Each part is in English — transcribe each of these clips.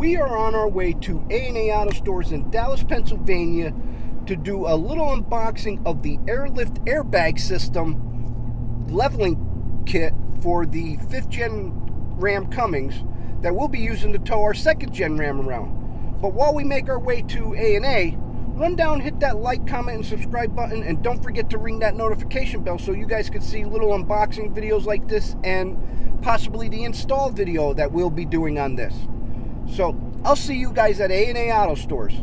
we are on our way to A&A Auto Stores in Dallas, Pennsylvania to do a little unboxing of the airlift airbag system leveling kit for the 5th gen Ram Cummings that we'll be using to tow our 2nd gen Ram around. But while we make our way to A&A, run down, hit that like, comment, and subscribe button, and don't forget to ring that notification bell so you guys can see little unboxing videos like this and possibly the install video that we'll be doing on this. So I'll see you guys at A&A Auto Stores.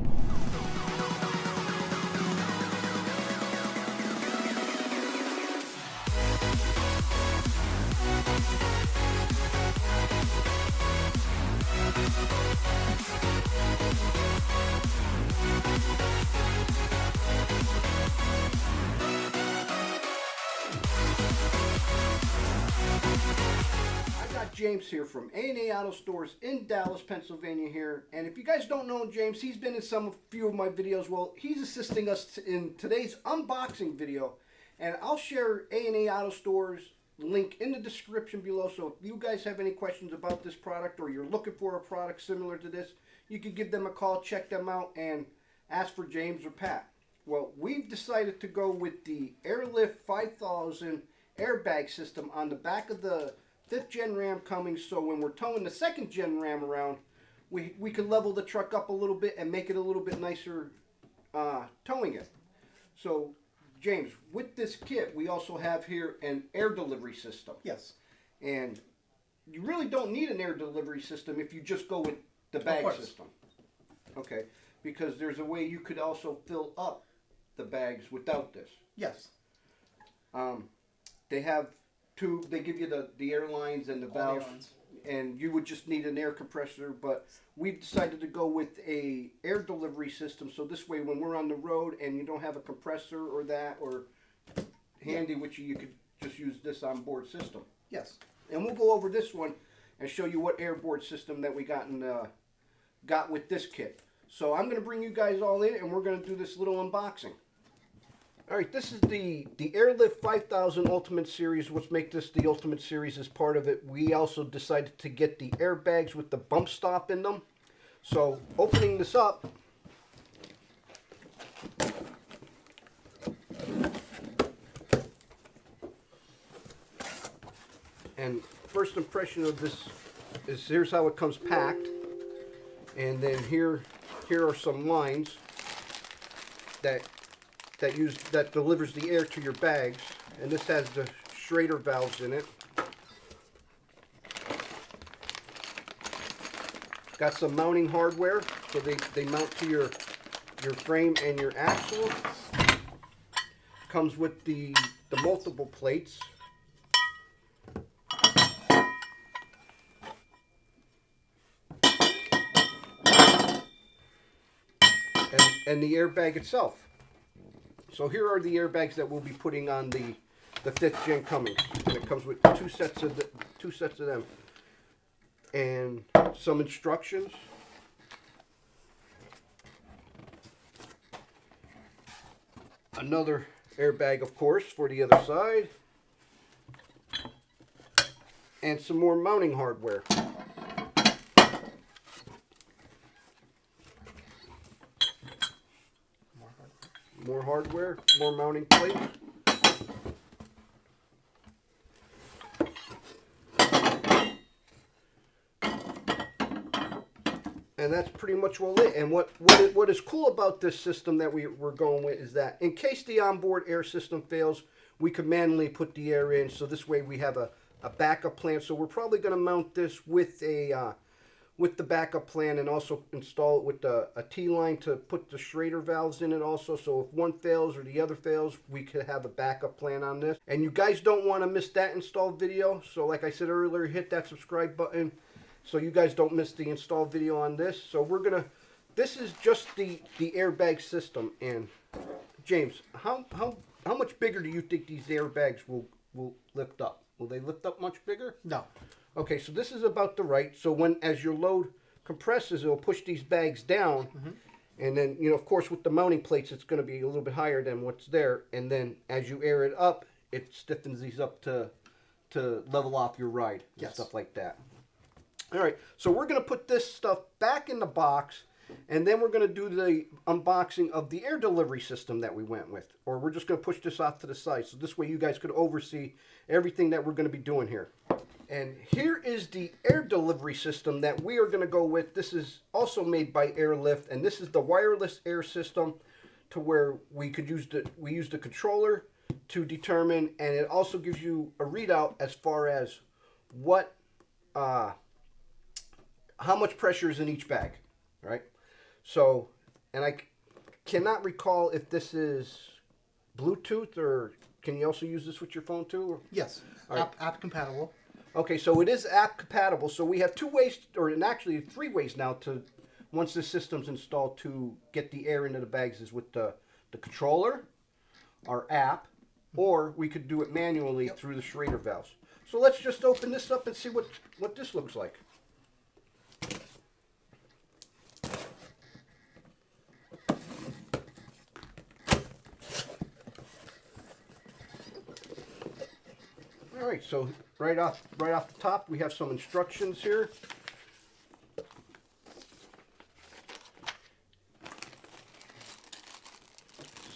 James here from A&A Auto Stores in Dallas, Pennsylvania here. And if you guys don't know James, he's been in a few of my videos. Well, he's assisting us in today's unboxing video. And I'll share A&A Auto Stores link in the description below. So if you guys have any questions about this product or you're looking for a product similar to this, you can give them a call, check them out, and ask for James or Pat. Well, we've decided to go with the Airlift 5000 airbag system on the back of the 5th gen Ram Cummings, so when we're towing the 2nd gen Ram around, we can level the truck up a little bit and make it a little bit nicer towing it. So, James, with this kit, we also have here an air delivery system. Yes. And you really don't need an air delivery system if you just go with the bag system. Okay, because there's a way you could also fill up the bags without this. Yes. They have they give you the airlines and the valves, and you would just need an air compressor, but we've decided to go with a air delivery system, so this way when we're on the road and you don't have a compressor or that or handy with you, you could just use this onboard system. Yes. And we'll go over this one and show you what airboard system that we got with this kit. So I'm going to bring you guys all in and we're going to do this little unboxing. Alright, this is the Airlift 5000 Ultimate Series. What's make this the Ultimate Series is part of it. We also decided to get the airbags with the bump stop in them. So, opening this up, and first impression of this is here's how it comes packed. And then here are some lines that delivers the air to your bags, and this has the Schrader valves in it. Got some mounting hardware, so they mount to your frame and your axle. Comes with the multiple plates. And the airbag itself. So here are the airbags that we'll be putting on the 5th gen Cummings. And it comes with two sets of them. And some instructions. Another airbag, of course, for the other side. And some more mounting hardware. More hardware, more mounting plates. And that's pretty much it. And what is cool about this system that we're going with is that in case the onboard air system fails, we can manually put the air in. So this way we have a backup plan. So we're probably going to mount this with with the backup plan and also install it with a T-line to put the Schrader valves in it also. So if one fails or the other fails, we could have a backup plan on this. And you guys don't want to miss that install video. So like I said earlier, hit that subscribe button so you guys don't miss the install video on this. So this is just the airbag system. And James, how much bigger do you think these airbags will lift up? Will they lift up much bigger? No. Okay, so this is about the right. So as your load compresses, it'll push these bags down. Mm-hmm. And then, of course, with the mounting plates, it's going to be a little bit higher than what's there. And then as you air it up, it stiffens these up to level off your ride and stuff like that. All right, so we're going to put this stuff back in the box, and then we're going to do the unboxing of the air delivery system that we went with. Or we're just going to push this off to the side, so this way you guys could oversee everything that we're going to be doing here. And here is the air delivery system that we are going to go with. This is also made by Airlift, and this is the wireless air system, to where we could use the controller to determine, and it also gives you a readout as far as what how much pressure is in each bag, right? So, and I cannot recall if this is Bluetooth, or can you also use this with your phone too? Or? Yes, app compatible. Okay, so it is app compatible. So we have 2 ways, or actually 3 ways now to, once the system's installed, to get the air into the bags, is with the controller, our app, or we could do it manually through the Schrader valves. So let's just open this up and see what this looks like. All right, so right off the top, we have some instructions here.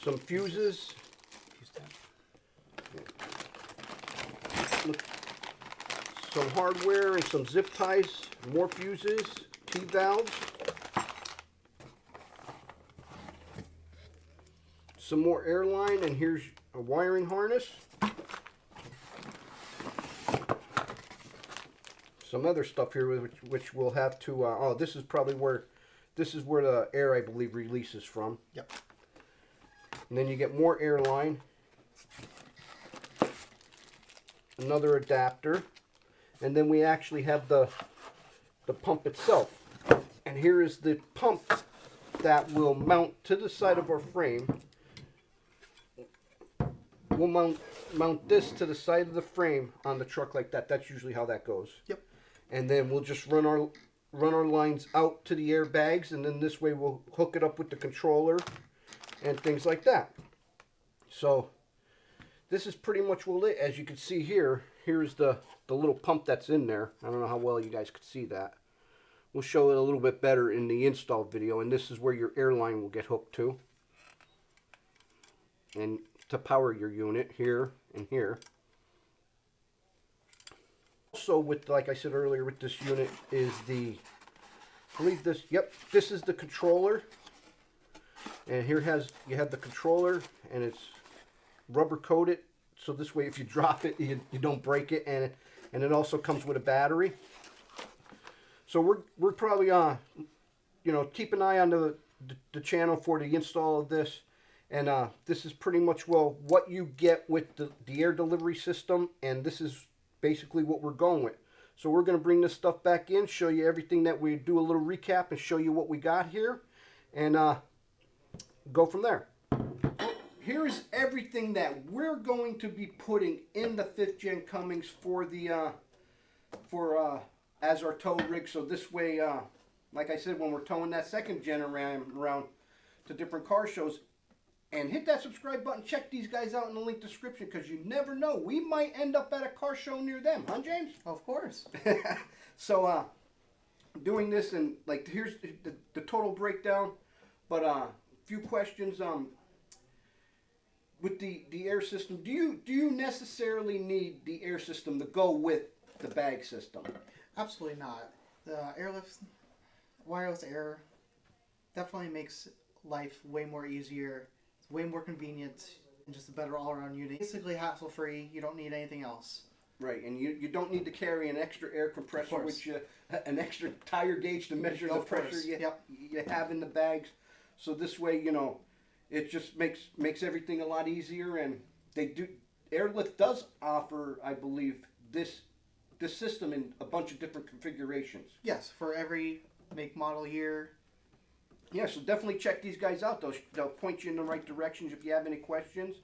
Some fuses. Look, some hardware and some zip ties, more fuses, T-valves. Some more air line, and here's a wiring harness. Some other stuff here which we'll have to, oh, this is probably where, this is where the air, I believe, releases from. Yep. And then you get more air line. Another adapter. And then we actually have the pump itself. And here is the pump that will mount to the side of our frame. We'll mount this to the side of the frame on the truck like that. That's usually how that goes. Yep. And then we'll just run our lines out to the airbags, and then this way we'll hook it up with the controller and things like that. So this is pretty much what it, as you can see here. Here's the little pump that's in there. I don't know how well you guys could see that. We'll show it a little bit better in the install video, and this is where your air line will get hooked to. And to power your unit here and here. Also, with, like I said earlier, with this unit is the, I believe this, yep, this is the controller. And here you have the controller, and it's rubber coated, so this way if you drop it, you don't break it, and it also comes with a battery. So we're probably you know, keep an eye on the channel for the install of this. And this is pretty much, well, what you get with the air delivery system, and this is basically what we're going with. So we're going to bring this stuff back in, show you everything that we do, a little recap, and show you what we got here, and go from there. Here's everything that we're going to be putting in the 5th Gen Cummins for the as our tow rig. So this way, like I said, when we're towing that 2nd Gen around to different car shows. And hit that subscribe button. Check these guys out in the link description, because you never know. We might end up at a car show near them. Huh, James? Of course. So, doing this, and like, here's the total breakdown. But a few questions. With the air system, do you necessarily need the air system to go with the bag system? Absolutely not. The Airlift wireless air definitely makes life way more easier. Way more convenient, and just a better all-around unit. Basically hassle-free. You don't need anything else. Right, and you don't need to carry an extra air compressor, which an extra tire gauge to measure the pressure you have in the bags. So this way, you know, it just makes everything a lot easier. And Airlift does offer, I believe, this system in a bunch of different configurations. Yes, for every make, model, year. Yeah, so definitely check these guys out. They'll point you in the right directions. If you have any questions,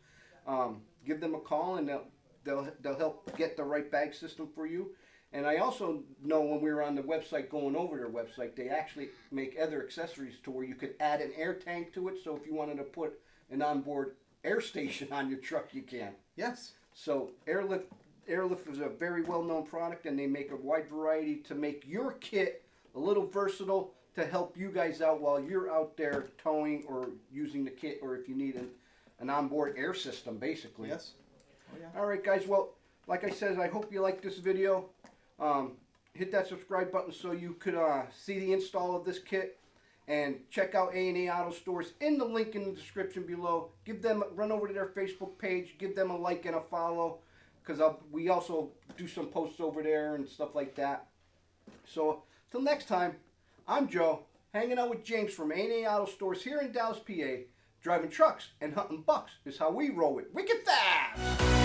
give them a call, and they'll help get the right bag system for you. And I also know, when we were on the website, going over their website, they actually make other accessories to where you could add an air tank to it. So if you wanted to put an onboard air station on your truck, you can. Yes. So Airlift Airlift is a very well-known product, and they make a wide variety to make your kit a little versatile to help you guys out while you're out there towing or using the kit, or if you need an onboard air system, basically. Yes. Oh, yeah. All right, guys. Well, like I said, I hope you like this video. Hit that subscribe button so you could see the install of this kit. And check out A&A Auto Stores in the link in the description below. Run over to their Facebook page. Give them a like and a follow, because we also do some posts over there and stuff like that. So, till next time, I'm Joe, hanging out with James from A&A Auto Stores here in Dallas, PA. Driving trucks and hunting bucks is how we roll it. Wicked Fabz!